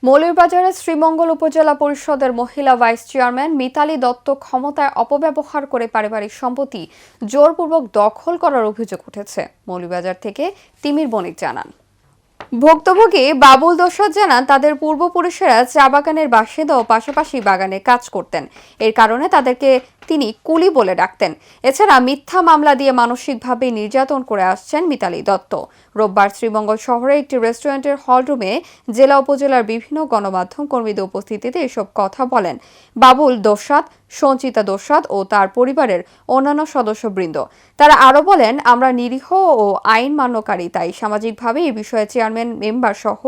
মৌলভীবাজারের শ্রীমঙ্গল উপজেলা পরিষদের মহিলা ভাইস চেয়ারম্যান মিতালী দত্ত ক্ষমতায় অপব্যবহার করে পারিবারিক সম্পত্তি জোরপূর্বক দখল করার অভিযোগ উঠেছে। মৌলভীবাজার থেকে তিমির বণিক জানান। ভুক্তভোগী বাবুল দোসাদ জানান, তাদের পূর্বপুরুষেরা চা বাগানের বাসিন্দা ও পাশাপাশি বাগানে কাজ করতেন। এর কারণে তাদেরকে তিনি কুলি বলে ডাকতেন। এছাড়া মিথ্যা মামলা দিয়ে মানসিকভাবে নির্যাতন করে আসছেন মিতালী দত্ত। রোববার শ্রীমঙ্গল শহরে একটি রেস্টুরেন্টের হলরুমে জেলা উপজেলার বিভিন্ন গণমাধ্যম কর্মীদের উপস্থিতিতে এসব কথা বলেন বাবুল দোসাদ, সঞ্চিতা দোসাদ ও তার পরিবারের অন্যান্য সদস্যবৃন্দ। তারা আরও বলেন, আমরা নিরীহ ও আইন মান্যকারী, তাই সামাজিকভাবে এই বিষয়ে চেয়ারম্যান মেম্বার সহ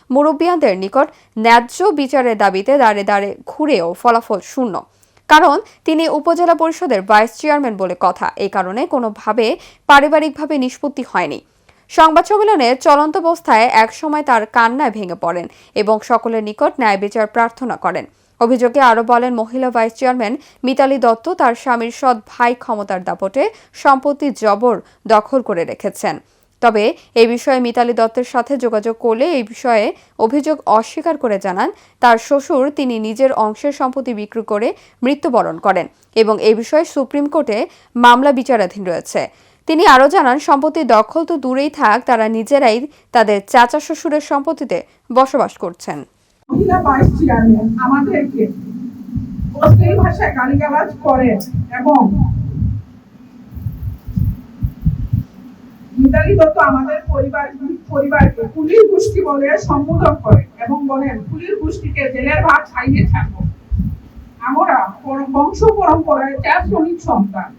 মুরব্বিয়ানদের নিকট ন্যায্য বিচারের দাবিতে দাঁড়ে দাঁড়ে ঘুরেও ফলাফল শূন্য। কারণ তিনি উপজেলা পরিষদের ভাইস চেয়ারম্যান বলে কথা, এই কারণে কোনোভাবে পারিবারিকভাবে নিষ্পত্তি হয়নি। সংবাদ সম্মেলনে চলন্ত অবস্থায় একসময় তার কান্নায় ভেঙে পড়েন এবং সকলের নিকট ন্যায় বিচার প্রার্থনা করেন। অভিযোগে আরও বলেন, মহিলা ভাইস চেয়ারম্যান মিতালী দত্ত তার স্বামীর সৎ ভাই ক্ষমতার দাপটে সম্পত্তি জবর দখল করে রেখেছেন। তবে এই বিষয়ে মিতালী দত্তের সাথে যোগাযোগ করলে এই বিষয়ে অভিযোগ অস্বীকার করে জানান, তার শ্বশুর তিনি নিজের অংশের সম্পত্তি বিক্রি করে মৃত্যুবরণ করেন এবং এই বিষয়ে সুপ্রিম কোর্টে মামলা বিচারাধীন রয়েছে। তিনি আরও জানান, সম্পত্তি দখল তো দূরেই থাক, তারা নিজেরাই তাদের চাচা শ্বশুরের সম্পত্তিতে বসবাস করছেন। মহিলা ভাইস চেয়ারম্যান আমাদেরকে অশ্লীল ভাষায় গালিগালাজ করে এবং মিতালী দত্ত আমাদের পরিবারকে কুলির গোষ্ঠী বলে সম্বোধন করে এবং বলেন, কুলির গোষ্ঠীকে জেলের ভাত খাইয়ে থাকবো। আমরা বংশ পরম্পরায় চা শ্রমিক সন্তান।